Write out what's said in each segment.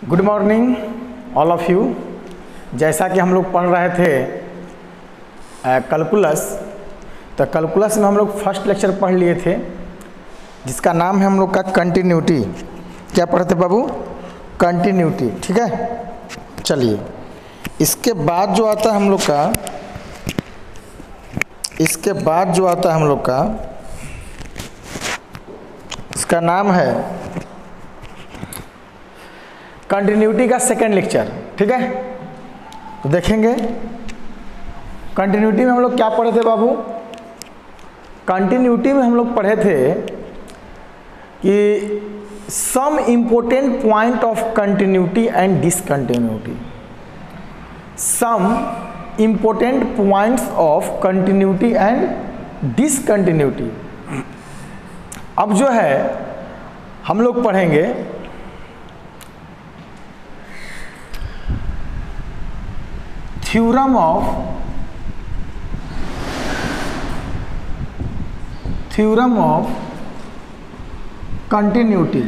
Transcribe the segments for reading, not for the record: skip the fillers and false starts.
Good morning all of you. जैसा कि हम लोग पढ़ रहे थे कैलकुलस, तो कैलकुलस में हम लोग फर्स्ट लेक्चर पढ़ लिए थे जिसका नाम है हम लोग का कंटिन्यूटी। क्या पढ़े थे बाबू? कंटिन्यूटी। ठीक है, चलिए इसके बाद जो आता है हम लोग का इसका नाम है कंटिन्यूटी का सेकेंड लेक्चर। ठीक है, तो देखेंगे कंटिन्यूटी में हम लोग क्या पढ़े थे बाबू। कंटिन्यूटी में हम लोग पढ़े थे कि some important point of continuity and discontinuity. Some important points of continuity and discontinuity. अब जो है हम लोग पढ़ेंगे theorem of continuity.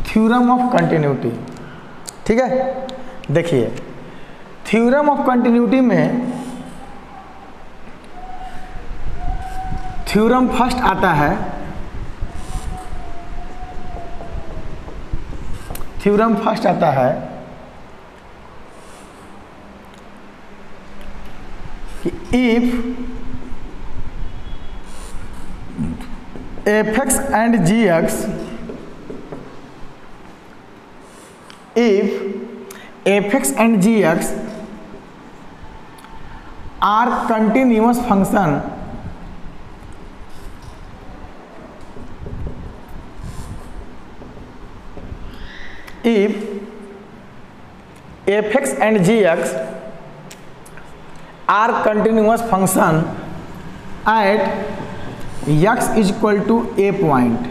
Theorem of continuity. ठीक है, देखिए थ्योरम ऑफ कंटिन्यूटी में थ्योरम फर्स्ट आता है, थ्योरम फर्स्ट आता है कि if fx and gx, if fx and gx are continuous function, if fx and gx are continuous function at x is equal to a point,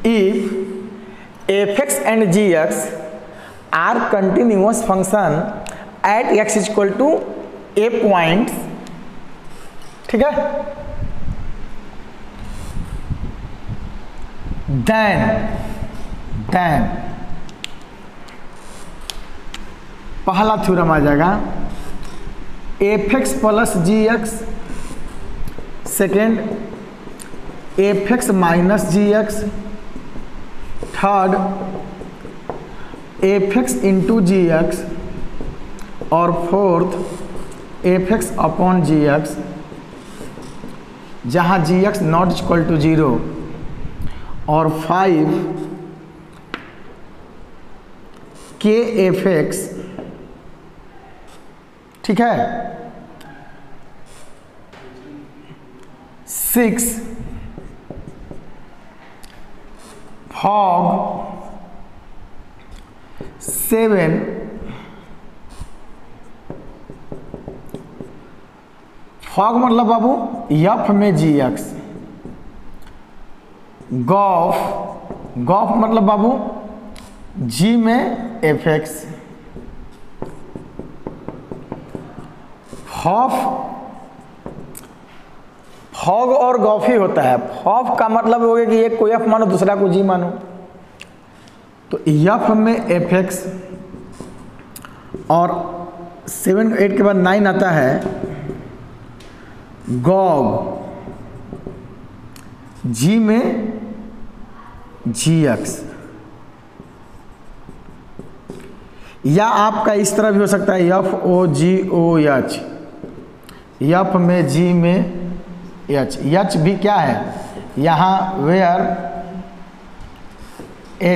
if fx and gx are continuous function at x is equal to a point, ठीक है, then पहला theorem आ जाएगा fx plus gx, second fx minus gx, third fx into gx और fourth fx upon gx, जहाँ gx not equal to 0, और 5 kfx। ठीक है, 6 fog, 7 fog मतलब बाबू f में gx, गॉफ मतलब बाबू g में fx, फॉग और गॉफ ही होता है। फॉग का मतलब हो गया कि एक को f मानो दूसरा को g मानो, तो f में fx और 7 8 के बाद 9 आता है गॉग, g में gx, या आपका इस तरह भी हो सकता है FOGOH, f में g में h भी क्या है यहाँ where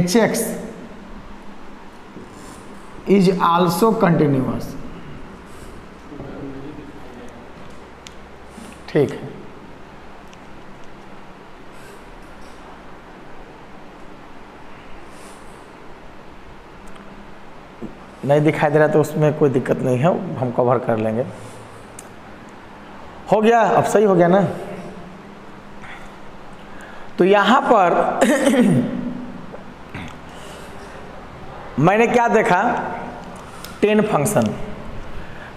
hx is also continuous. ठीक है, नहीं दिखाई दे रहा तो उसमें कोई दिक्कत नहीं है, हम कवर कर लेंगे। हो गया, अब सही हो गया ना। तो यहाँ पर मैंने क्या देखा, 10 फंक्शन।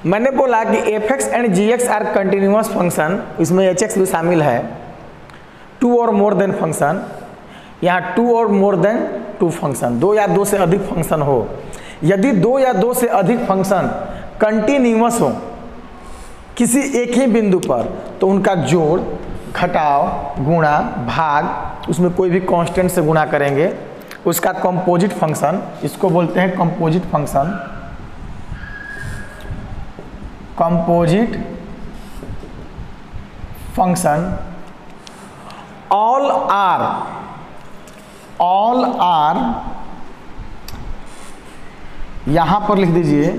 मैंने बोला कि f x and ji x are continuous function, इसमें एच एक्स भी शामिल है, 2 और मोर देन फंक्शन, यहाँ 2 और मोर देन 2 फंक्शन, 2 या 2 से अधिक फंक्शन हो। यदि 2 या 2 से अधिक फंक्शन कंटिन्यूअस हो किसी एक ही बिंदु पर, तो उनका जोड़, घटाव, गुणा, भाग, उसमें कोई भी कांस्टेंट से गुणा करेंगे, उसका कंपोजिट फंक्शन, इसको बोलते हैं composite function, composite function. All are यहां पर लिख दीजिए,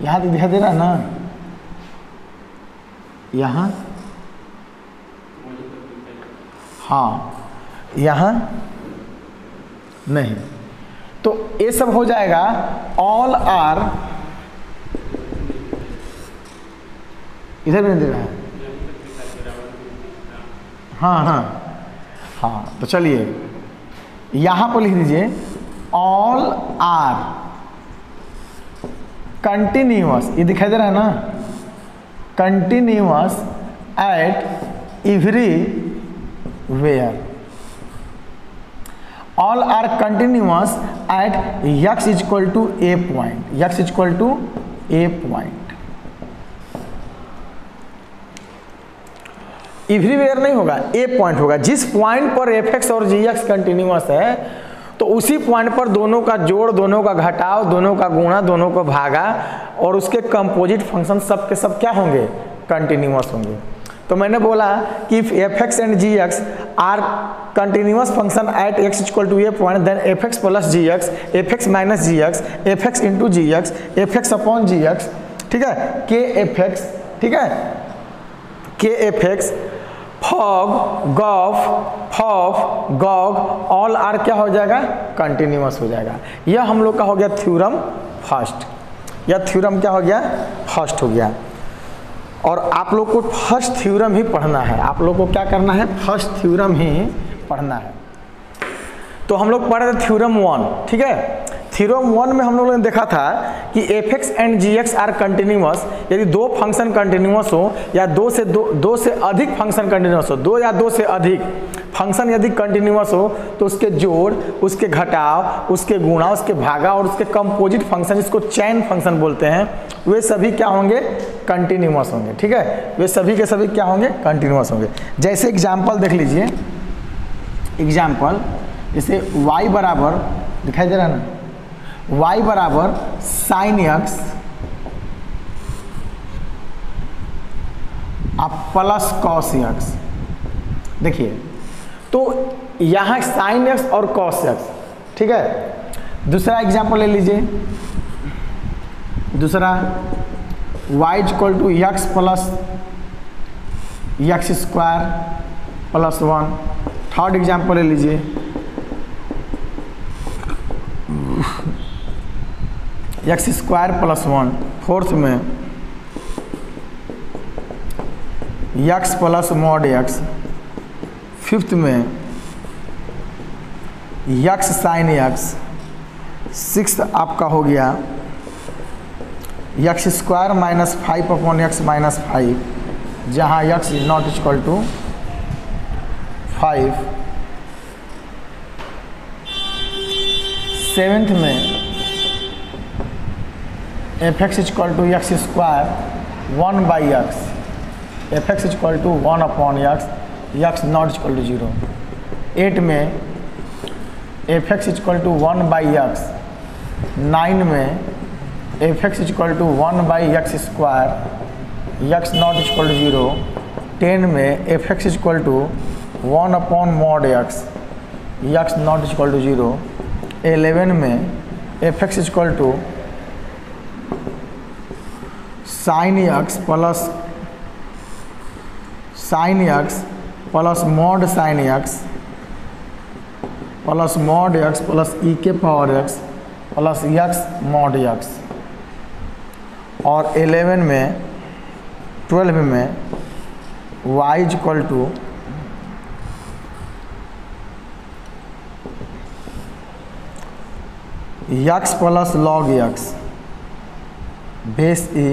यहां तो दिखाई दे रहा है ना, यहां, हाँ यहां नहीं, तो ये सब हो जाएगा ऑल आर, इधर भी नहीं दे रहा है, हाँ, तो चलिए यहां पर लिख दीजिए ऑल आर कंटिन्यूअस, ये दिखाई दे रहा है ना, continuous at everywhere, all are continuous at x equal to A point, x equal to A point. Everywhere नहीं होगा, ए पॉइंट होगा। जिस पॉइंट पर एफ एक्स और जी एक्स कंटिन्यूअस है, तो उसी पॉइंट पर दोनों का जोड़, दोनों का घटाव, दोनों का गुणा, दोनों का भागा और उसके कंपोजिट फंक्शन सब के सब क्या होंगे, कंटिन्यूअस होंगे। तो मैंने बोला कि if F x and ji x are continuous function at x equal to A point, then f x plus ji x, F x minus ji x, F x into g x, F x upon g x, ठीक है, k f x, ठीक है, k f x, fog, gog, all are क्या हो जाएगा, continuous हो जाएगा। यह हम लोग का हो गया थ्योरम फर्स्ट, यह थ्योरम क्या हो गया, फर्स्ट हो गया। और आप लोग को फर्स्ट थ्योरम ही पढ़ना है, आप लोग को क्या करना है, फर्स्ट थ्योरम ही पढ़ना है। तो हम लोग पढ़ रहे थे थ्योरम 1, ठीक है। थ्योरम 1 में हम लोगों ने देखा था कि f x and ji x are continuous, यदि 2 फंक्शन कंटिन्यूअस हो या 2 से अधिक फंक्शन कंटिन्यूअस हो, 2 या 2 से अधिक फंक्शन यदि कंटिन्यूअस हो, तो उसके जोड़, उसके घटाव, उसके गुणा, उसके भागा और उसके कंपोजिट फंक्शन, जिसको चैन फंक्शन बोलते हैं, वे सभी क्या होंगे, कंटिन्यूअस होंगे, ठीक है। वे सभी के सभी क्या होंगे, कंटिन्यूअस होंगे। जैसे एग्जाम्पल देख लीजिए, एग्जाम्पल जैसे y बराबर, दिखाई दे रहा है ना, y बराबर साइन एक्स आप प्लस कॉस एक्स। देखिए, तो यहाँ साइन एक्स और कॉस एक्स, ठीक है। दूसरा एग्जाम्पल ले लीजिए, दूसरा y equal to x plus x square plus 1। Third example ले लीजिए, एक्स स्क्वायर प्लस 1। फोर्थ में x plus mod x. Fifth में एक्स साइन एक्स। सिक्स्थ आपका हो गया x square minus 5 upon x minus 5, जहाँ x is not equal to 5। Seventh में f x equal to x square 1 by x, F x equal to 1 upon x, x not equal to 0। 8 में f x equal to 1 by x. 9 में f x equal to 1 by x square, x not equal to 0। 10 में f x equal to 1 upon mod x, x not equal to 0। 11 में f x equal to sign x plus mod sine x plus mod x plus e के power x plus x mod x. और 12 में y equal to x plus log x base e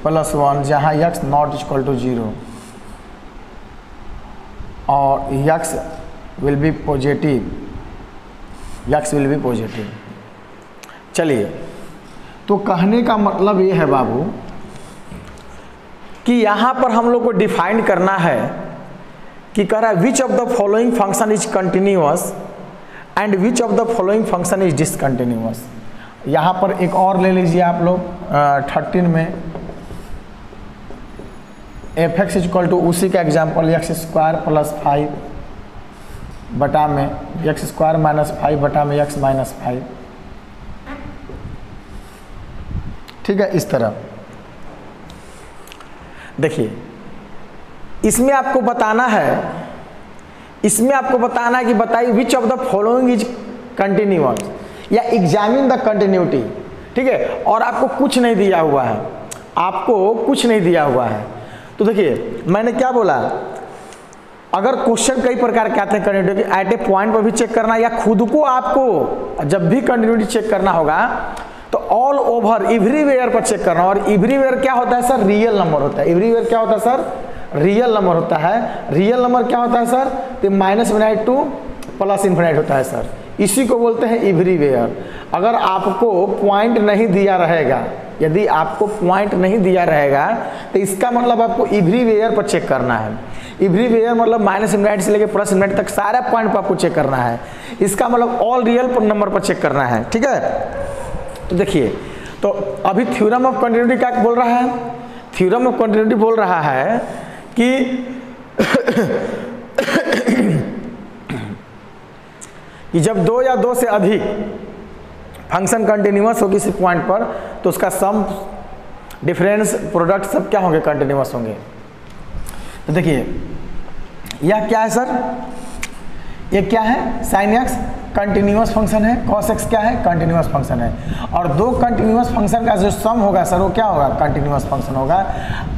plus 1 जहाँ x not equal to 0 और x will be positive, x will be positive. चलिए, तो कहने का मतलब ये है बाबू कि यहाँ पर हम लोग को डिफाइन करना है कि कह रहा है which of the following function is continuous and which of the following function is discontinuous. यहाँ पर एक और ले लीजिए आप लोग 13 में एफ एक्स इक्वल टू उसी का एग्जाम्पल एक्स स्क्वायर प्लस 5 बटा में एक्स स्क्वायर माइनस 5 बटा में एक्स माइनस 5। ठीक है, इस तरह देखिए, इसमें आपको बताना है, कि बताइए which of the following is continuous या एग्जामिन द कंटिन्यूटी। ठीक है, और आपको कुछ नहीं दिया हुआ है, तो देखिए मैंने क्या बोला, अगर क्वेश्चन कई प्रकार के आते हैं कंटिन्यूटी, एट ए पॉइंट पर भी चेक करना या खुद को आपको जब भी कंटिन्यूटी चेक करना होगा तो ऑल ओवर एवरीवेयर पर चेक करना। और एवरीवेयर क्या होता है सर? रियल नंबर होता है। एवरीवेयर क्या होता है सर? रियल नंबर होता है। रियल नंबर क्या होता है सर? तो minus infinity two plus infinity होता है सर, इसी को बोलते हैं एवरीवेयर। अगर आपको पॉइंट नहीं दिया रहेगा, यदि आपको पॉइंट नहीं दिया रहेगा तो इसका मतलब आपको एवरीवेयर पर चेक करना है। एवरीवेयर मतलब माइनस इन्फिनिटी से लेकर प्लस इन्फिनिटी तक सारे पॉइंट पर आपको चेक करना है। इसका मतलब ऑल रियल नंबर पर चेक करना है। ठीक है, तो देखिए, तो अभी थ्योरम ऑफ कंटिन्यूटी क्या बोल रहा है? थ्योरम ऑफ कंटिन्यूटी बोल रहा है कि जब दो या दो से अधिक फंक्शन कंटिन्यूअस हो किसी पॉइंट पर तो उसका सम, डिफरेंस, प्रोडक्ट सब क्या होंगे? कंटिन्यूअस होंगे। तो देखिए यह क्या है सर? ये क्या है? साइन एक्स कंटिन्यूअस फंक्शन है, कॉस एक्स क्या है? कंटिन्यूअस फंक्शन है। और दो कंटिन्यूअस फंक्शन का जो सम होगा सर वो क्या होगा? कंटिन्यूअस फंक्शन होगा।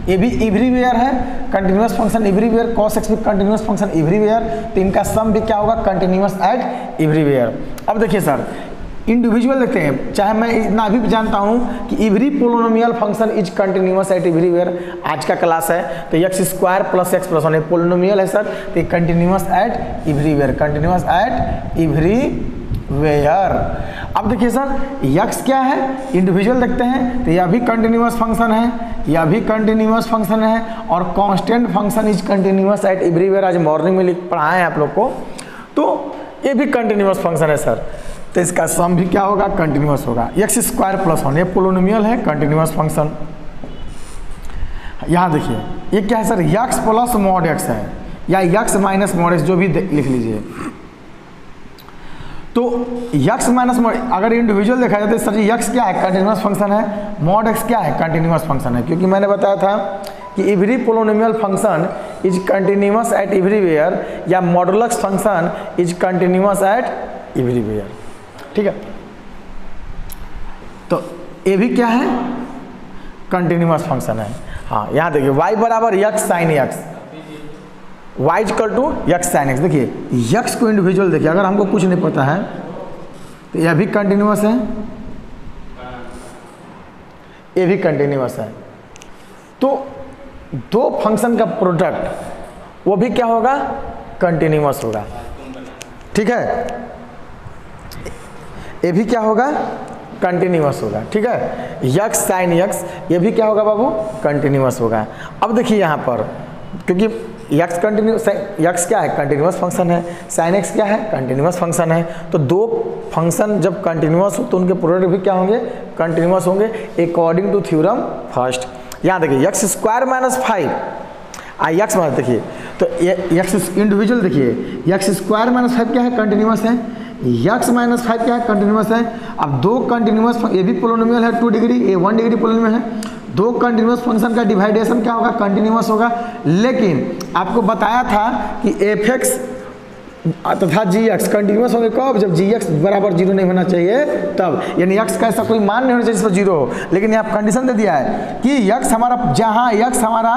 ये भी एवरीवेयर है, continuous function everywhere, cos x भी कंटिन्यूअस फंक्शन एवरीवेयर, तो इनका सम भी क्या होगा? Continuous at everywhere. अब देखिए सर, इंडिविजुअल देखते हैं, चाहे मैं इतना भी जानता हूं कि every polynomial function is continuous at everywhere. आज का क्लास है तो x square plus x plus 1 polynomial है सर, तो continuous at everywhere, continuous at everywhere. अब देखिए सर, एक्स क्या है? इंडिविजुअल देखते हैं तो यह भी कंटिन्यूअस फंक्शन है, यह भी कंटिन्यूअस फंक्शन है, और constant function is continuous at everywhere. आज मॉर्निंग में पढ़ाए हैं आप लोग को, तो ये भी कंटिन्यूअस फंक्शन है सर, तो इसका सम भी क्या होगा? कंटिन्यूअस होगा। एक्स स्क्वायर प्लस 1 ये पोलिनोमियल है, कंटिन्यूअस फंक्शन। यहाँ देखिए ये क्या है sir? X plus mod x है या एक्स माइनस मॉड एक्स, जो भी लिख लीजिए। तो एक्स माइनस मॉड, अगर इंडिविजुअल देखा जाए तो सर जी एक्स क्या है? कंटिन्यूअस फंक्शन है, मॉड एक्स क्या है? कंटिन्यूअस फंक्शन है, क्योंकि मैंने बताया था कि every polynomial function is continuous at everywhere या modulus function is continuous at everywhere. ठीक है, तो ये भी क्या है? कंटिन्यूअस फंक्शन है। हाँ, यहाँ देखिए y बराबर X sine X, y equal to X sine X. देखिए एक्स को इंडिविजुअल देखिए, अगर हमको कुछ नहीं पता है तो यह भी कंटिन्यूअस है, ये भी कंटिन्यूअस है। तो दो फंक्शन का प्रोडक्ट वो भी क्या होगा? कंटिन्यूअस होगा। ठीक है, ये भी क्या होगा? कंटिन्यूअस होगा। ठीक है, यक्स साइन यक्स ये भी क्या होगा बाबू? कंटिन्यूअस होगा। अब देखिए यहाँ पर, क्योंकि यक्स कंटिन्यूस, यक्स क्या है? कंटिन्यूअस फंक्शन है, साइन एक्स क्या है? कंटिन्यूअस फंक्शन है। तो दो फंक्शन जब कंटिन्यूअस हो तो उनके प्रोडक्ट भी क्या होंगे? कंटिन्यूअस होंगे, अकॉर्डिंग टू थ्योरम फर्स्ट। यहाँ देखिए x square minus 5 x minus, देखिए तो एक्स इंडिविजुअल, देखिए एक्स स्क्वायर माइनस 5 क्या है? कंटिन्यूअस है। एक्स माइनस 5 क्या है? कंटिन्यूअस है। अब दो कंटिन्यूअस, ये भी पोलिनोमियल है 2 डिग्री, ये 1 डिग्री पोलिनोमियल है। दो कंटिन्यूअस फंक्शन का डिवाइडेशन क्या होगा? कंटिन्यूअस होगा। लेकिन आपको बताया था कि एफ एक्स तथा जी एक्स कंटिन्यूअस होंगे कब? जब जी एक्स बराबर 0 नहीं होना चाहिए तब, यानी एक्स का ऐसा कोई मान नहीं होना चाहिए जिस पर 0 हो। लेकिन यहाँ कंडीशन दे दिया है कि एक्स हमारा, जहाँ एक्स हमारा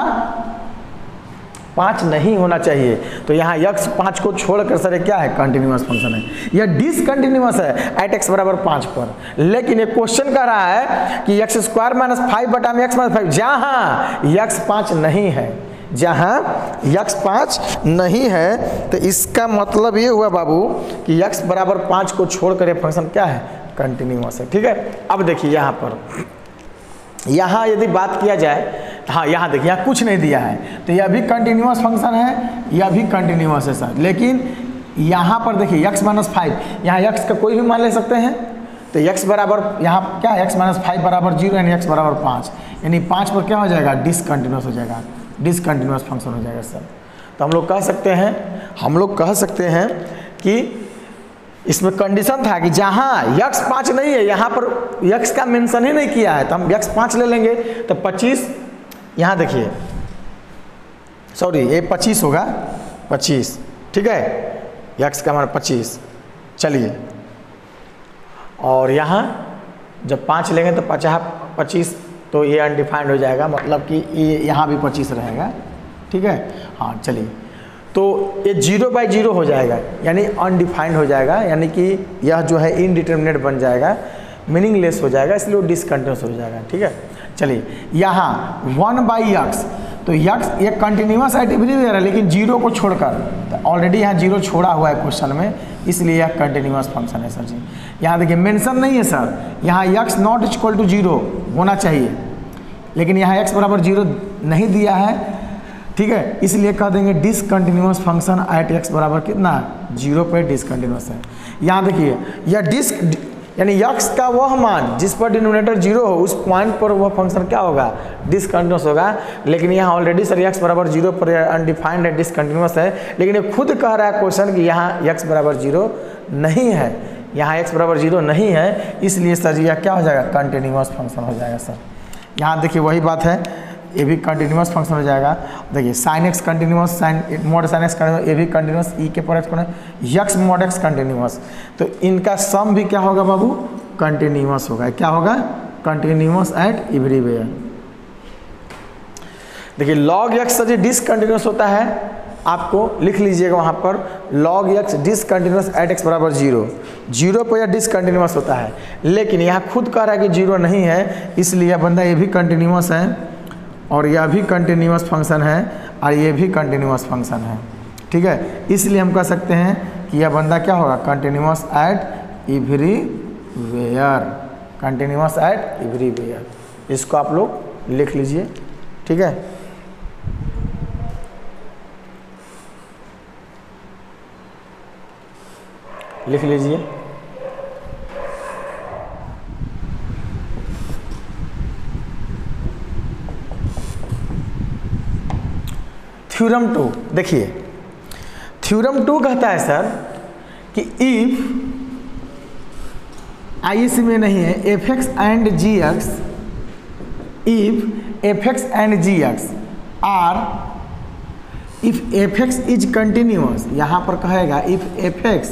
5 नहीं होना चाहिए। तो यहाँ x 5 को छोड़कर सर ये क्या है, कंटिन्यूअस फंक्शन है, यह डिसकंटिन्यूअस है एट x बराबर 5 पर। लेकिन ये क्वेश्चन कह रहा है कि x स्क्वायर माइनस 5 बटा में x माइनस 5, जहाँ x 5 नहीं है, जहाँ x 5 नहीं है, तो इसका मतलब ये हुआ बाबू कि x बराबर 5 को छोड़कर ये फंक्शन क्या है, कंटिन्यूअस है। ठीक है, अब देखिए यहाँ पर, यहाँ यदि बात किया जाए, हाँ यहाँ देखिए यहाँ कुछ नहीं दिया है, तो यह भी कंटिन्यूअस फंक्शन है, यह भी कंटिन्यूअस है सर। लेकिन यहाँ पर देखिए x माइनस 5, यहाँ x का कोई भी मान ले सकते हैं, तो x बराबर यहाँ क्या है, x माइनस 5 बराबर 0 यानी x बराबर 5, यानी 5 पर क्या हो जाएगा, डिसकंटिन्यूअस हो जाएगा, डिसकंटिन्यूअस फंक्शन हो जाएगा सर। तो हम लोग कह सकते हैं कि इसमें कंडीशन था कि जहाँ x 5 नहीं है, यहाँ पर x का मेंशन ही नहीं किया है, तो हम x 5 ले लेंगे, तो 25, यहाँ देखिए सॉरी ये 25 होगा, 25, ठीक है, x का मान 25, चलिए, और यहाँ जब 5 लेंगे तो 25, तो ये अनडिफाइंड हो जाएगा, मतलब कि ये यहाँ भी 25 रहेगा, ठीक है। हाँ चलिए, तो ये 0/0 हो जाएगा, यानी अनडिफाइंड हो जाएगा, यानी कि यह जो है इनडिटर्मिनेट बन जाएगा, मीनिंगलेस हो जाएगा, इसलिए वो डिसकंटिन्यूअस हो जाएगा। ठीक है, चलिए यहाँ 1/x, तो x ये कंटिन्यूअस एट एवरीवेयर है, लेकिन 0 को छोड़कर, तो ऑलरेडी यहाँ 0 छोड़ा हुआ है क्वेश्चन में, इसलिए यह कंटिन्यूअस फंक्शन है सर जी। यहाँ देखिए मेंशन नहीं है सर, यहाँ x नॉट इक्वल टू 0 होना चाहिए, लेकिन यहाँ x बराबर 0 नहीं दिया है, ठीक है, इसलिए कह देंगे डिसकंटिन्यूअस फंक्शन एट x बराबर कितना, 0 पे डिसकंटिन्यूअस है। यहाँ देखिए यह यानी x का वह मान जिस पर डिनोमिनेटर 0 हो, उस पॉइंट पर वह फंक्शन क्या होगा, डिसकंटिन्यूअस होगा। लेकिन यहाँ ऑलरेडी सर x बराबर 0 पर अनडिफाइंड है, डिसकंटिन्यूअस है, लेकिन ये खुद कह रहा है क्वेश्चन कि यहाँ x बराबर 0 नहीं है, यहाँ x बराबर 0 नहीं है, इसलिए सर यह क्या हो जाएगा, कंटिन्यूअस फंक्शन हो जाएगा सर। यहाँ देखिए वही बात है, ये भी कंटिन्यूअस फंक्शन हो जाएगा। देखिए sine x continuous, mod sine x continuous, ये भी कंटिन्यूअस, ई के पर x मोड x कंटिन्यूअस, तो इनका सम भी क्या होगा बाबू, कंटिन्यूअस होगा। क्या होगा, कंटिन्यूअस एट एवरीवेयर। देखिए लॉग x सर डिसकंटिन्यूअस होता है, आपको लिख लीजिएगा वहाँ पर, log x discontinuous at x बराबर 0 पर यह डिसकंटिन्यूअस होता है, लेकिन यहाँ खुद कह रहा है कि 0 नहीं है, इसलिए यह बंदा ये भी कंटिन्यूअस है, और यह भी कंटिन्यूअस फंक्शन है, और ये भी कंटिन्यूअस फंक्शन है, ठीक है। इसलिए हम कह सकते हैं कि यह बंदा क्या होगा, continuous at everywhere, continuous at everywhere. इसको आप लोग लिख लीजिए, ठीक है। लिख लीजिए, थ्योरम 2 देखिए, थ्योरम 2 कहता है सर कि इफ आईएससी में नहीं है, fx and gx, if fx and gx are, if fx is continuous, यहाँ पर कहेगा if fx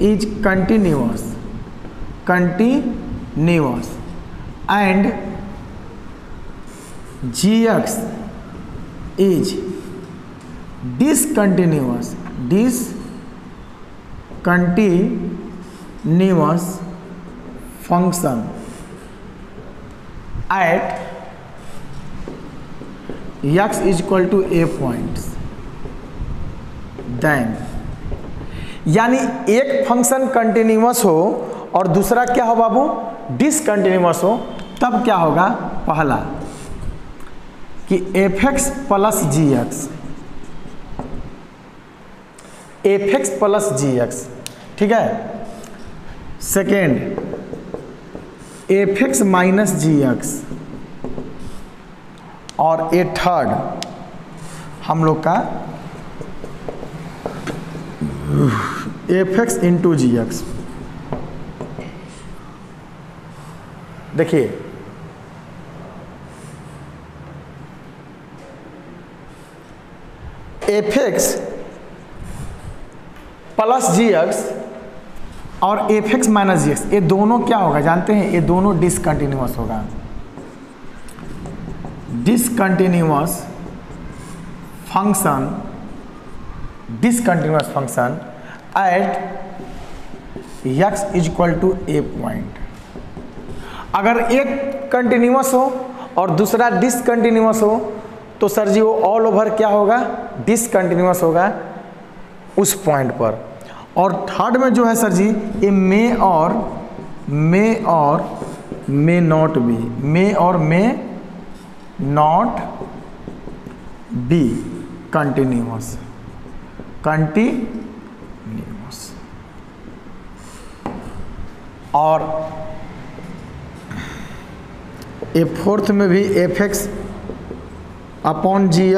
is continuous and gx is discontinuous function at x is equal to a points, then यानी एक function continuous हो और दूसरा क्या हो बाबू, डिसकंटिन्यूअस हो, तब क्या होगा, पहला कि fx प्लस gx, ठीक है। सेकेंड fx माइनस gx, और ए थर्ड हम लोग का fx इंटू gx। देखिए fx प्लस gx और fx माइनस gx, ये दोनों क्या होगा जानते हैं, ये दोनों डिसकंटिन्यूअस होगा, discontinuous function discontinuous function at x equal to A point. अगर एक कंटिन्यूअस हो और दूसरा डिसकंटिन्यूअस हो तो सर जी वो ऑल ओवर क्या होगा, डिसकंटिन्यूअस होगा उस पॉइंट पर। और थर्ड में जो है सर जी ये मे और मे नॉट बी, मे और मे नॉट बी कंटिन्यूअस और ए फोर्थ में भी f x upon g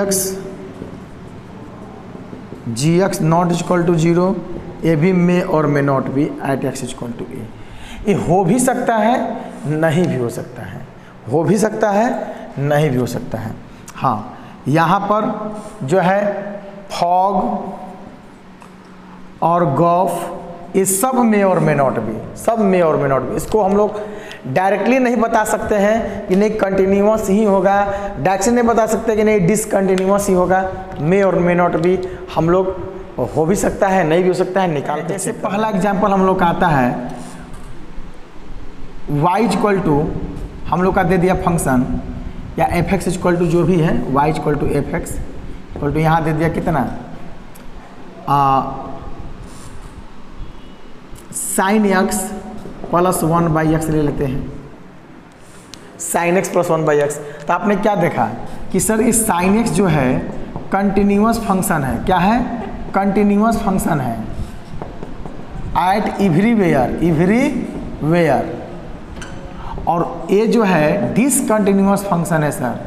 x not equal to 0, ये भी मे और may not be at x equal to a. ये हो भी सकता है नहीं भी हो सकता है, हो भी सकता है नहीं भी हो सकता है। हाँ, यहाँ पर जो है फॉग और गॉफ ये सब मे और मे नॉट बी, सब मे और मे नॉट बी। इसको हम लोग डायरेक्टली नहीं बता सकते हैं कि नहीं कंटिन्यूअस ही होगा, डायरेक्टली नहीं बता सकते कि नहीं डिसकंटिन्यूअस ही होगा। मे और मे नॉट बी हम लोग हो भी सकता है नहीं भी हो सकता है निकाल के। जैसे पहला एग्जांपल हम लोग का आता है y इक्वल टू हम लोग का दे दिया फंक्शन या एफ एक्स इक्वल टू जो भी है y equal to F x equal to यहाँ दे दिया कितना साइन एक्स प्लस 1/x ले लेते हैं, साइन एक्स प्लस 1/x। तो आपने क्या देखा कि सर इस साइन एक्स जो है कंटिन्यूअस फंक्शन है, क्या है कंटिन्यूअस फंक्शन है एट एवरीवेयर, और ये जो है डिसकंटिन्यूअस फंक्शन है सर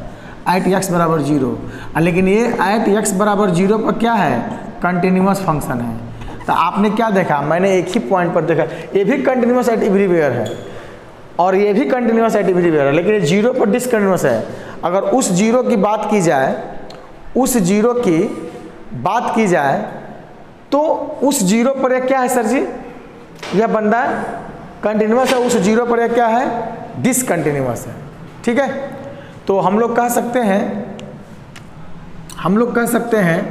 एट x बराबर 0, लेकिन ये एट x बराबर 0 पर क्या है कंटिन्यूअस फंक्शन है। तो आपने क्या देखा, मैंने एक ही पॉइंट पर देखा ये भी कंटिन्यूअस एट एवरीवेयर है और ये भी कंटिन्यूअस एट एवरीवेयर है, लेकिन ये 0 पर डिसकंटिन्यूअस है। अगर उस 0 की बात की जाए, उस 0 की बात की जाए तो उस 0 पर यह क्या है सर जी, यह बंदा कंटिन्यूअस है, उस 0 पर यह क्या है डिसकंटिन्यूअस है। ठीक है, तो हम लोग कह सकते हैं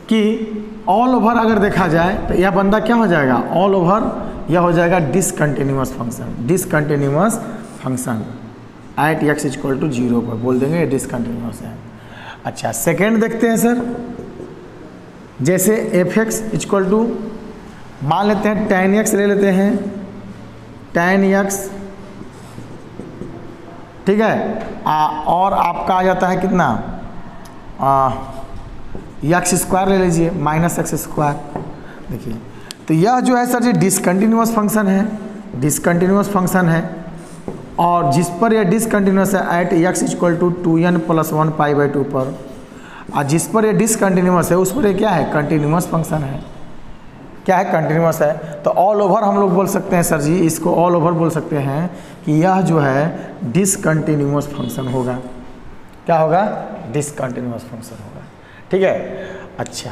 कि ऑल ओवर अगर देखा जाए तो यह बंदा क्या हो जाएगा, ऑल ओवर यह हो जाएगा discontinuous function at x equal to 0 पर बोल देंगे ये डिसकंटिन्यूअस है। अच्छा, सेकेंड देखते हैं सर, जैसे एफ एक्स इक्वल टू मान लेते हैं tan x ले लेते हैं, tan x ठीक है, और आपका आ जाता है कितना एक्स स्क्वायर ले लीजिए माइनस एक्स स्क्वायर। देखिए तो यह जो है सर जी डिसकंटिन्यूअस फंक्शन है और जिस पर यह डिसकंटिन्यूअस है eight x equal to 2n + 1π/2 पर, और जिस पर यह डिसकंटिन्यूअस है उस पर यह क्या है कंटिन्यूअस फंक्शन है, क्या है कंटिन्यूअस है। तो ऑल ओवर हम लोग बोल सकते हैं सर जी, इसको ऑल ओवर बोल सकते हैं कि यह जो है डिसकंटिन्यूअस फंक्शन होगा, क्या होगा डिसकंटिन्यूअस फंक्शन होगा। ठीक है, अच्छा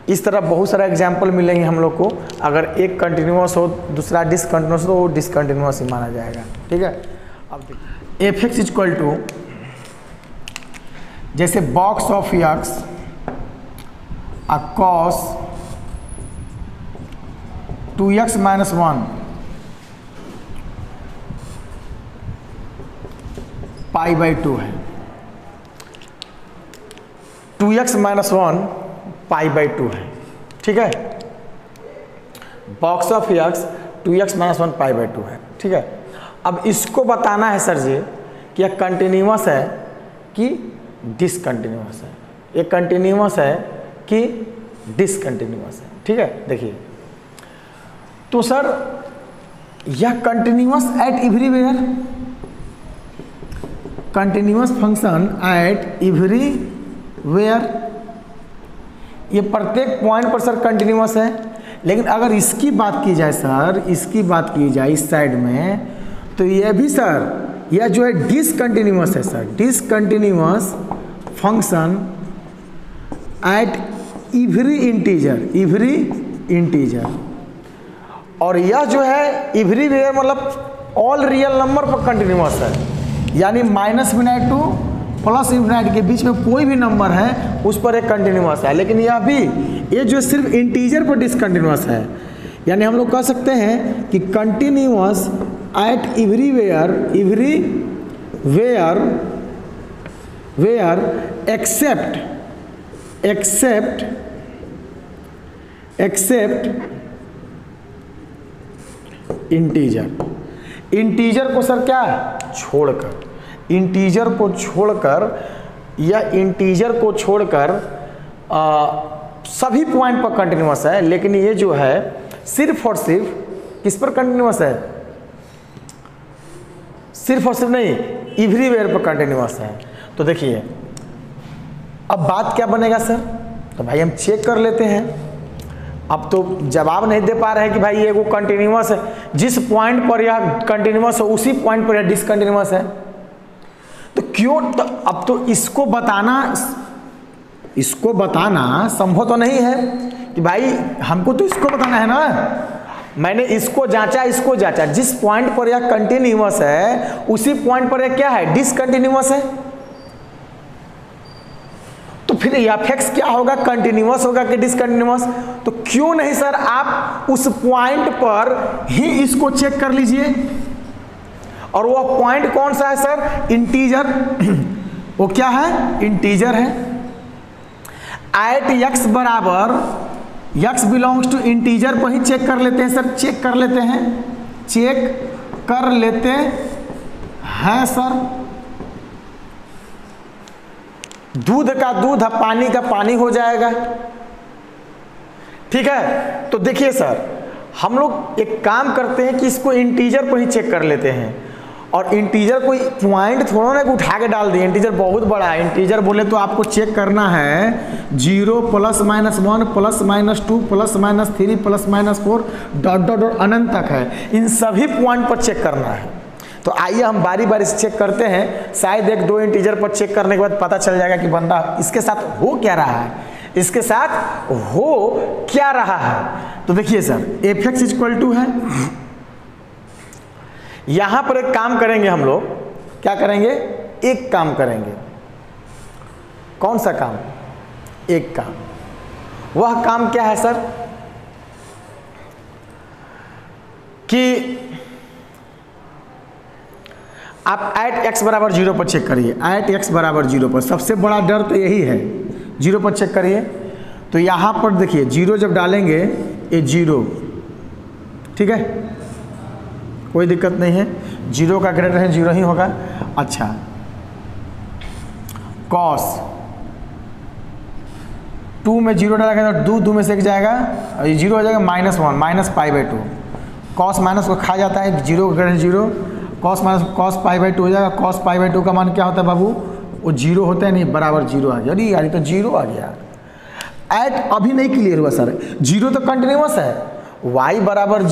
इस तरह बहुत सारा एग्जाम्पल मिलेंगे हम लोग को। अगर एक कंटिन्यूअस हो दूसरा डिसकंटिन्यूअस हो वो डिसकंटिन्यूअस ही माना जाएगा। ठीक है, अब देखिए एफ एक्स इक्वल टू जैसे box of x cos 2x - 1 π/2 है, 2x - 1 π/2 है। ठीक है, बॉक्स ऑफ एक्स 2x - 1 π/2 है। ठीक है, अब इसको बताना है सर जी कि यह कंटिन्यूअस है कि डिसकंटिन्यूअस है, ये कंटिन्यूअस है कि डिसकंटिन्यूअस है। ठीक है, देखिए तो सर यह continuous at everywhere, continuous function eight everywhere, ये प्रत्येक पॉइंट पर सर कंटिन्यूअस है। लेकिन अगर इसकी बात की जाए सर, इसकी बात की जाए इस साइड में, तो यह भी सर यह जो है डिसकंटिन्यूअस है sir, discontinuous function eight every integer, और यह जो है एवरीवेयर मतलब ऑल रियल नंबर पर कंटिन्यूअस है, यानी -∞ to प्लस इन्फिनाइट के बीच में कोई भी नंबर है उस पर एक कंटिन्यूअस है, लेकिन यह भी ये जो सिर्फ इंटीजर पर डिसकंटिन्यूअस है। यानी हम लोग कह सकते हैं कि continuous at everywhere except integer को सर क्या छोड़कर, इंटीजर को छोड़कर या इंटीजर को छोड़कर सभी पॉइंट पर कंटिन्यूअस है, लेकिन ये जो है सिर्फ और सिर्फ किस पर कंटिन्यूअस है, सिर्फ और सिर्फ नहीं एवरीवेयर पर कंटिन्यूअस है। तो देखिए अब बात क्या बनेगा सर, तो भाई हम चेक कर लेते हैं। अब तो जवाब नहीं दे पा रहे हैं कि भाई ये वो कंटिन्यूअस है, जिस पॉइंट पर यह कंटिन्यूअस है उसी पॉइंट पर यह डिसकंटिन्यूअस है। तो क्यों, तो अब तो इसको बताना संभव तो नहीं है कि भाई हमको तो इसको बताना है ना। मैंने इसको जांचा, जिस पॉइंट पर यह कंटिन्यूअस है उसी पॉइंट पर यह क्या है, डिसकंटिन्यूअस है। तो फिर एफ क्या होगा, कंटिन्यूअस होगा कि डिसकंटिन्यूअस। तो क्यों नहीं सर आप उस पॉइंट पर ही इसको चेक कर लीजिए। और वो पॉइंट कौन सा है सर, इंटीजर। वो क्या है, इंटीजर है। एट x बराबर x बिलोंग्स टू इंटीजर पर ही चेक कर लेते हैं सर, चेक कर लेते हैं सर। दूध का दूध, पानी का पानी हो जाएगा। ठीक है, तो देखिए सर हम लोग एक काम करते हैं कि इसको इंटीजर पर ही चेक कर लेते हैं। और इंटीजर कोई पॉइंट थोड़ा ना उठा के डाल दिए, इंटीजर बहुत बड़ा है। इंटीजर बोले तो आपको चेक करना है 0 +- 1 +- 2 +- 3 +- 4 डॉट डॉट डॉट अनंत तक है। इन सभी पॉइंट पर चेक करना है। तो आइए हम बारी बारी से चेक करते हैं। शायद 1-2 इंटीजर पर चेक करने के बाद पता चल जाएगा कि बंदा इसके साथ हो क्या रहा है, तो देखिए सर f(x) है। यहां पर एक काम करेंगे हम लोग, क्या करेंगे, एक काम करेंगे। कौन सा काम, एक काम। वह काम क्या है सर कि आप एट x बराबर 0 पर चेक करिए। एट x बराबर 0 पर सबसे बड़ा डर तो यही है, 0 पर चेक करिए। तो यहाँ पर देखिए 0 जब डालेंगे ये 0, ठीक है, कोई दिक्कत नहीं है। 0 का ग्रेटर है 0 ही होगा। अच्छा, कॉस 2 में 0 डालेंगे तो 2 में से 1 जाएगा और ये 0 हो जाएगा -1 -π/2। कॉस माइनस को खा जाता है, 0 का ग्रेटर 0, कॉस माइनस cos π/2 हो जाएगा। cos π/2 का मान क्या होता है बाबू, वो 0 होता है, नहीं बराबर 0 आ गया। अरे यार तो 0 आ गया। एट अभी नहीं क्लियर हुआ सर, 0 तो कंटिन्यूअस है। y बराबर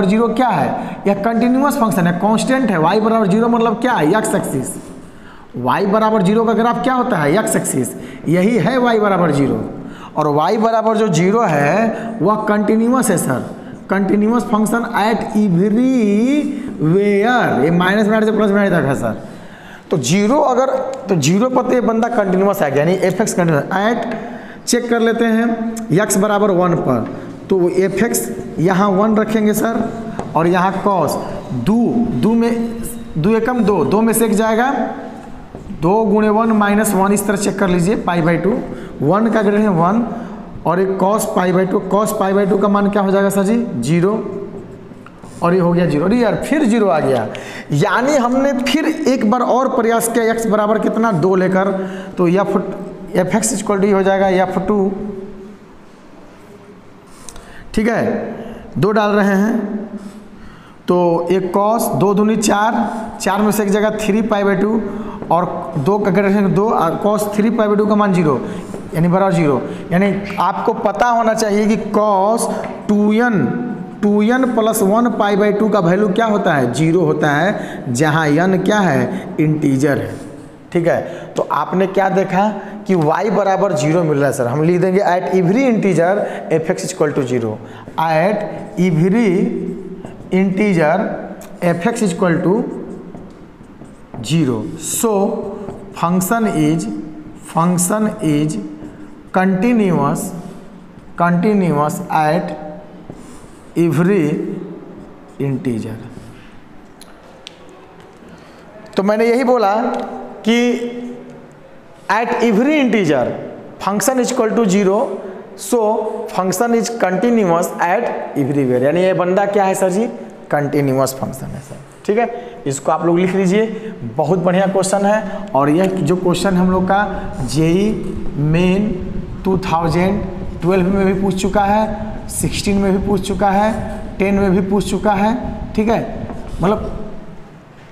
0 क्या है, यह कंटिन्यूअस फंक्शन है, कांस्टेंट है। y बराबर 0 मतलब क्या है, x एक्सिस। y बराबर 0 का ग्राफ क्या होता है, x एक्सिस, यही है y बराबर 0। और y बराबर जो 0 है वह कंटिन्यूअस है sir, continuous function eight everywhere. ये -∞ से +∞ तक है सर। तो 0 अगर तो 0 पर तो ये बंदा कंटिन्यूअस आ गया, यानी f(x) कंटिन्यूअस। एट चेक कर लेते हैं x बराबर 1 पर, तो f(x) यहाँ 1 रखेंगे सर। और यहाँ cos 2 में 2 एकम 2 में से 1 जाएगा, 2 × 1 - 1 इस तरह चेक कर लीजिए, π/2। 1 का ग्रेटर है 1 और एक cos π/2, cos π/2 का मान क्या हो जाएगा सर जी, 0। और ये हो गया 0। अरे यार फिर 0 आ गया, यानी हमने फिर एक बार और प्रयास किया x बराबर कितना 2 लेकर, तो f(x) = हो जाएगा f(2). ठीक है, 2 डाल रहे हैं तो एक cos 2 दूनी 4 में से 1 जगह 3π/2 और 2 का ग्रेटर है 2, cos 3π/2 का मान 0 यानी बराबर 0। यानी आपको पता होना चाहिए कि cos 2n + 1π/2 का वैल्यू क्या होता है, 0 होता है, जहाँ n क्या है, इंटीजर है। ठीक है, तो आपने क्या देखा कि y बराबर 0 मिल रहा है सर। हम लिख देंगे at every integer f(x) = 0। At every integer f(x) = 0। So function is continuous at every integer. तो मैंने यही बोला कि at every integer function is equal to 0, so function is continuous at everywhere. यानी ये बंदा क्या है सर जी? कंटिन्यूअस फंक्शन है सर। ठीक है, इसको आप लोग लिख लीजिए, बहुत बढ़िया क्वेश्चन है। और यह जो क्वेश्चन हम लोग का जेई मेन 2012 में भी पूछ चुका है, 16 में भी पूछ चुका है, 10 में भी पूछ चुका है। ठीक है, मतलब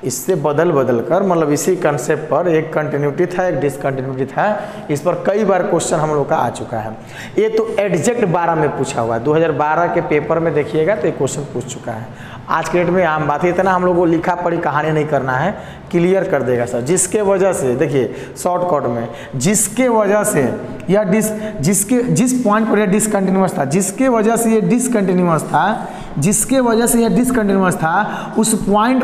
इससे बदल कर मतलब इसी कंसेप्ट पर एक कंटिन्यूटी था, एक डिसकंटिन्यूटी था, इस पर कई बार क्वेश्चन हम लोग का आ चुका है। ये तो एग्जैक्ट 12 में पूछा हुआ है, 2012 के पेपर में देखिएगा तो ये क्वेश्चन पूछ चुका है। आज के डेट में आम बात है, इतना हम लोग को लिखा पढ़ी कहानी नहीं करना है, क्लियर कर देगा सर। जिसके वजह से देखिए शॉर्टकट में, जिसके वजह से या जिस पॉइंट पर यह डिसकंटिन्यूअस था, जिसके वजह से ये डिसकंटिन्यूअस था, उस पॉइंट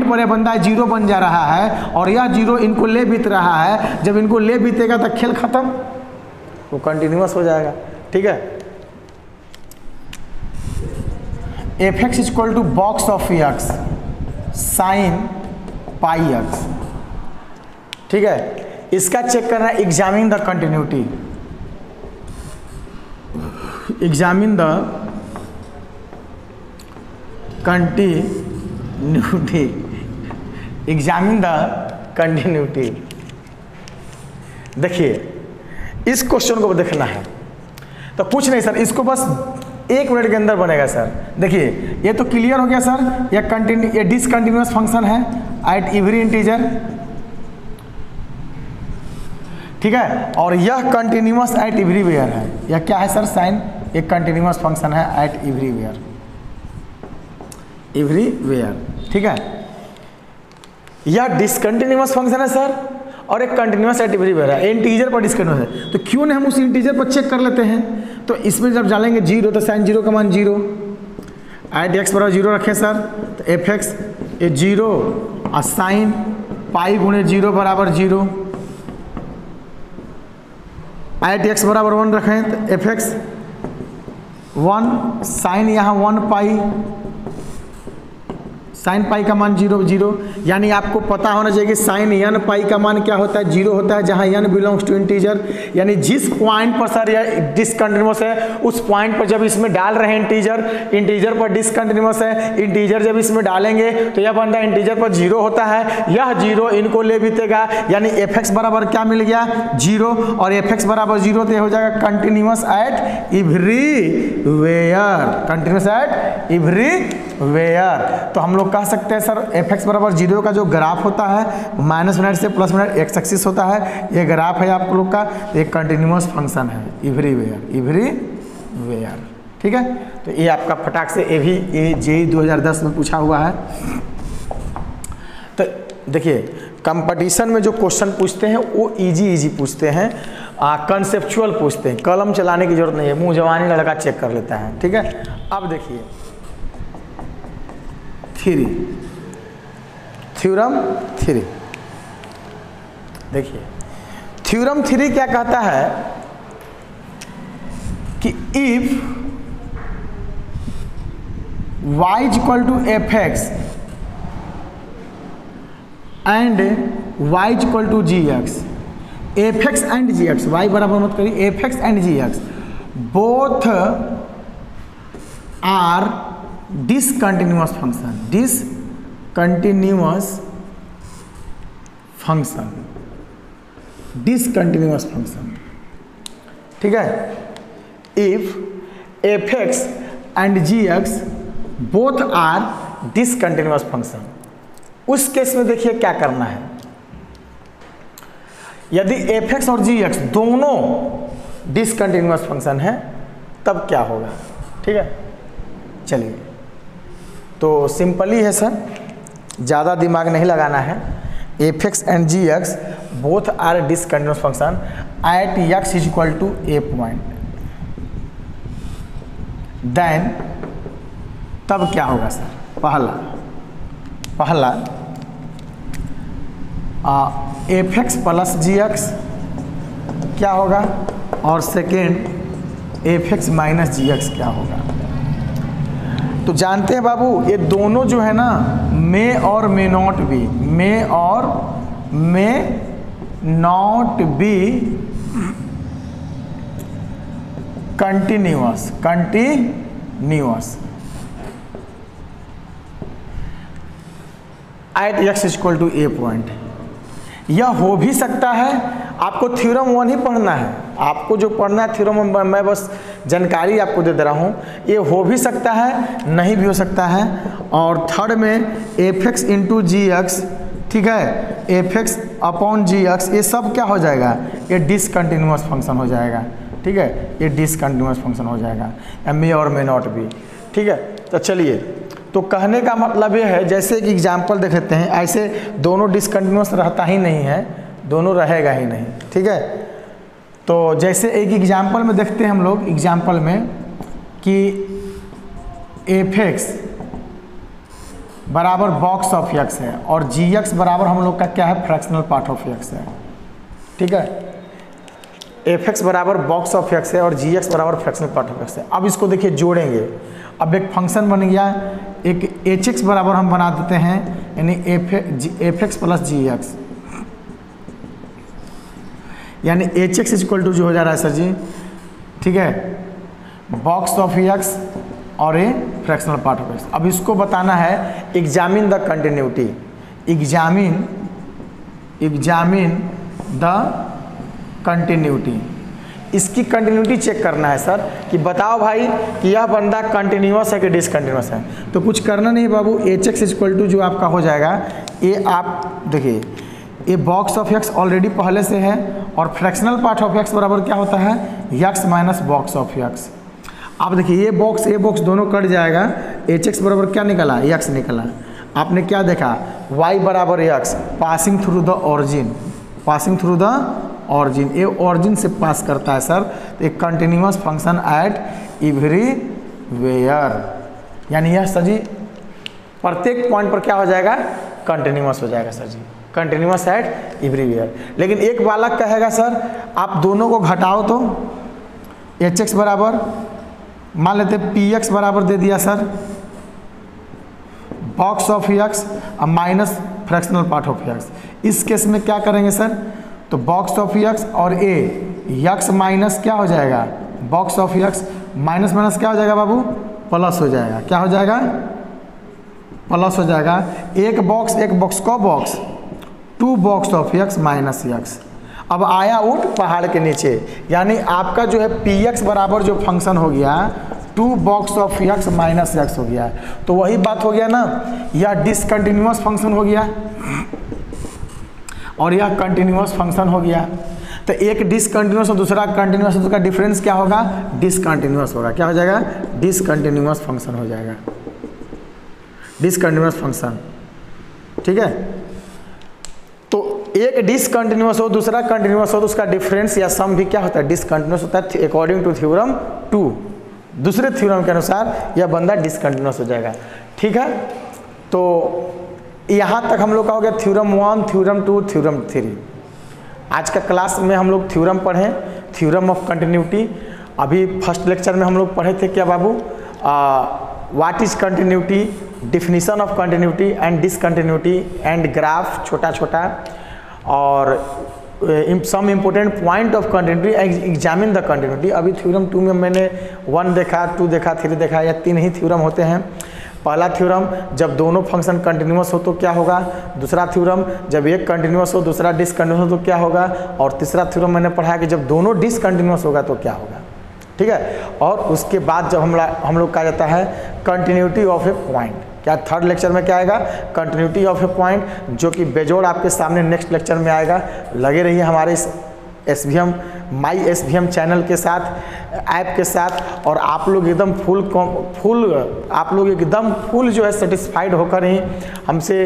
पर यह बंदा 0 बन जा रहा है और यह 0 इनको ले बीत रहा है। जब इनको ले बीतेगा तो खेल खत्म, वो कंटिन्यूअस हो जाएगा। ठीक है, F X is equal to box of X sine pi X. ठीक है, इसका चेक करना है, examine the continuity, examine the continuity. देखिए इस क्वेश्चन को देखना है तो कुछ नहीं सर, इसको बस 1 मिनट के अंदर बनेगा सर। देखिए ये तो क्लियर हो गया सर, ये डिसकंटिन्यूअस फंक्शन है एट एवरी इंटीजर। ठीक है, और यह कंटिन्यूअस एट एवरीवेयर है। यह क्या है सर? साइन, एक कंटिन्यूअस फंक्शन है एट एवरीवेयर। ठीक है, यह डिसकंटिन्यूअस फंक्शन है सर और एक कंटिन्यूअस एट एवरीवेयर है, इंटीजर पर डिसकंटिन्यूअस है। तो क्यों नहीं हम उस इंटीजर पर चेक कर लेते हैं? तो इसमें जब डालेंगे 0 तो साइन 0 का मान 0, एट एक्स बराबर 0 रखें सर तो एफ एक्स 0 और साइन पाई गुणे 0 बराबर 0, एट एक्स बराबर 1 रखें तो एफ एक्स 1, साइन यहाँ 1 पाई, साइन पाई का मान 0 0। यानी आपको पता होना चाहिए कि साइन n पाई का मान क्या होता है? 0 होता है, जहां n बिलोंग्स टू इंटीजर। यानी जिस पॉइंट पर सर यह डिसकंटिन्यूअस है, उस पॉइंट पर जब इसमें डाल रहे हैं इंटीजर पर डिसकंटिन्यूअस है, इंटीजर जब इसमें डालेंगे तो यह बंदा इंटीजर पर 0 होता है, यह 0 इनको ले बीतेगा। यानी एफ एक्स बराबर क्या मिल गया? 0, और एफ एक्स बराबर 0 तो यह हो जाएगा continuous at everywhere, continuous at everywhere. तो हम लोग कह सकते हैं सर एफ एक्स बराबर 0 का जो ग्राफ होता है -मिनट से +मिनट एक्स एक्सिस होता है, ये ग्राफ है आप लोग का, एक कंटिन्यूअस फंक्शन है एवरीवेयर। ठीक है, तो ये आपका फटाक से ये जेईई 2010 में पूछा हुआ है। तो देखिए कंपटीशन में जो क्वेश्चन पूछते हैं वो इजी पूछते हैं, कंसेप्चुअल पूछते हैं, कलम चलाने की जरूरत नहीं है, मुंह जवानी लड़का चेक कर लेता है। ठीक है, अब देखिए थ्योरम 3। देखिए थ्योरम 3 क्या कहता है कि if y is equal to F x and y is equal to G x, F x and ji X, Y बराबर मत करिए, F x and ji X both are discontinuous function. ठीक है, if F x and ji X both are discontinuous function, उस case में देखिए क्या करना है। यदि एफ एक्स और जी एक्स दोनों डिसकंटिन्यूअस फंक्शन है तब क्या होगा? ठीक है, चलिए तो सिंपल ही है सर, ज़्यादा दिमाग नहीं लगाना है। F x and ji X both are discontinuous function at X is equal to A point, then तब क्या होगा सर? पहला एफ एक्स प्लस जी एक्स क्या होगा, और सेकेंड एफ एक्स माइनस जी एक्स क्या होगा। तो जानते हैं बाबू ये दोनों जो है ना मे और मे नॉट बी, मे और may not be continuous at x equal to A point. यह हो भी सकता है, आपको थ्योरम 1 ही पढ़ना है, आपको जो पढ़ना है थ्योरम मैं बस जानकारी आपको दे रहा हूँ। ये हो भी सकता है, नहीं भी हो सकता है। और थर्ड में f x into g x, ठीक है, F x upon g x, ये सब क्या हो जाएगा, ये डिसकंटिन्यूअस फंक्शन हो जाएगा, ठीक है, ये डिसकंटिन्यूअस फंक्शन हो जाएगा, मे और मे नॉट भी, ठीक है। तो चलिए, तो कहने का मतलब ये है, जैसे कि एग्जाम्पल देख लेते हैं, ऐसे दोनों डिसकंटिन्यूअस रहता ही नहीं है, दोनों रहेगा ही नहीं, ठीक है। तो जैसे एक एग्जाम्पल में देखते हैं हम लोग, एग्जाम्पल में कि एफ एक्स बराबर बॉक्स ऑफ एक्स है और जी एक्स बराबर हम लोग का क्या है, फ्रैक्शनल पार्ट ऑफ एक्स है, ठीक है। एफ एक्स बराबर बॉक्स ऑफ एक्स है और जी एक्स बराबर फ्रैक्शनल पार्ट ऑफ एक्स है। अब इसको देखिए जोड़ेंगे, अब एक फंक्शन बन गया, एक एच एक्स बराबर हम बना देते हैं, यानी एफ एक्स प्लस जी एक्स, यानी एच एक्स इक्वल टू जो हो जा रहा है सर जी, ठीक है, बॉक्स ऑफ एक्स और ए फ्रैक्शनल पार्ट ऑफ एक्स। अब इसको बताना है examine the continuity, examine the continuity, इसकी कंटिन्यूटी चेक करना है सर, कि बताओ भाई कि यह बंदा कंटिन्यूअस है कि डिसकंटिन्यूअस है। तो कुछ करना नहीं बाबू, एच एक्स इक्वल टू जो आपका हो जाएगा, ये आप देखिए, ये बॉक्स ऑफ एक्स ऑलरेडी पहले से है और फ्रैक्शनल पार्ट ऑफ एक्स बराबर क्या होता है, x minus box of x. आप देखिए ये बॉक्स दोनों कट जाएगा, एच एक्स बराबर क्या निकला, एक्स निकला। आपने क्या देखा, y बराबर x passing through the origin, ये ऑरिजिन से पास करता है सर, तो एक कंटिन्यूअस फंक्शन एट एवरीवेयर, यानी यह सर जी प्रत्येक पॉइंट पर क्या हो जाएगा, कंटिन्यूअस हो जाएगा sir ji, continuous at everywhere. लेकिन एक बालक कहेगा सर आप दोनों को घटाओ, तो एच एक्स बराबर मान लेते पी एक्स बराबर दे दिया sir box of X minus fractional part of x. इस केस में क्या करेंगे सर, तो बॉक्स ऑफ एक्स और ए एक्स माइनस क्या हो जाएगा, box of X minus minus क्या हो जाएगा बाबू, प्लस हो जाएगा, क्या हो जाएगा, प्लस हो जाएगा। एक बॉक्स को box, two box of X minus X. अब आया उठ पहाड़ के नीचे, यानी आपका जो है पी एक्स बराबर जो फंक्शन हो गया, two box of X minus X हो गया। तो वही बात हो गया ना, यह डिसकंटिन्यूअस फंक्शन हो गया और यह कंटिन्यूअस फंक्शन हो गया। तो एक डिसकंटिन्यूअस और दूसरा कंटिन्यूअस, उसका डिफरेंस क्या होगा, डिसकंटिन्यूअस होगा, क्या हो जाएगा, डिसकंटिन्यूअस फंक्शन हो जाएगा, डिसकंटिन्यूअस फंक्शन, ठीक है। तो एक डिसकंटिन्यूअस हो दूसरा कंटिन्यूअस हो तो उसका डिफरेंस या सम भी क्या होता है, डिसकंटिन्यूअस होता है, अकॉर्डिंग टू थ्योरम 2, दूसरे थ्योरम के अनुसार यह बंदा डिसकंटिन्यूअस हो जाएगा, ठीक है। तो यहाँ तक हम लोग का हो गया थ्योरम 1, थ्योरम 2, थ्योरम 3। आज का क्लास में हम लोग थ्योरम पढ़ें, थ्योरम ऑफ कंटिन्यूटी। अभी फर्स्ट लेक्चर में हम लोग पढ़े थे क्या बाबू, what is continuity, definition of continuity and discontinuity and graph छोटा छोटा, और some important point of continuity, examine the continuity. अभी थ्योरम 2 में मैंने 1 देखा, 2 देखा, 3 देखा, या 3 ही थ्योरम होते हैं। पहला थ्योरम जब दोनों फंक्शन कंटिन्यूअस हो तो क्या होगा, दूसरा थ्योरम जब एक कंटिन्यूअस हो दूसरा डिसकंटिन्यूअस हो तो क्या होगा, और तीसरा थ्योरम मैंने पढ़ा कि जब दोनों डिसकंटिन्यूअस होगा तो क्या होगा, ठीक है। और उसके बाद जब हम लोग कहा जाता है कंटिन्यूटी ऑफ ए पॉइंट, क्या थर्ड लेक्चर में क्या आएगा, कंटिन्यूटी ऑफ ए पॉइंट, जो कि बेजोड़ आपके सामने नेक्स्ट लेक्चर में आएगा। लगे रहिए हमारे इस SVM माई SVM चैनल के साथ, ऐप के साथ, और आप लोग एकदम फुल जो है सेटिस्फाइड होकर ही हमसे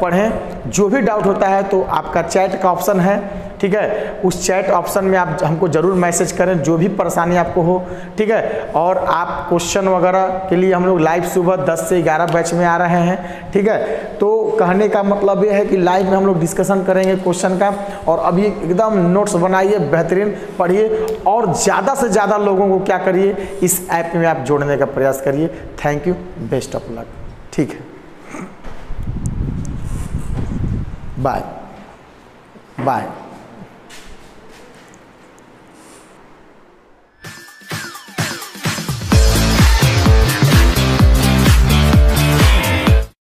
पढ़ें। जो भी डाउट होता है तो आपका चैट का ऑप्शन है, ठीक है, उस चैट ऑप्शन में आप हमको ज़रूर मैसेज करें जो भी परेशानी आपको हो, ठीक है। और आप क्वेश्चन वगैरह के लिए हम लोग लाइव सुबह 10 से 11 बैच में आ रहे हैं, ठीक है। तो कहने का मतलब ये है कि लाइव में हम लोग डिस्कशन करेंगे क्वेश्चन का, और अभी एकदम नोट्स बनाइए, बेहतरीन पढ़िए, और ज़्यादा से ज़्यादा लोगों को क्या करिए, इस ऐप में आप जोड़ने का प्रयास करिए। Thank you, best of luck, ठीक है, बाय बाय।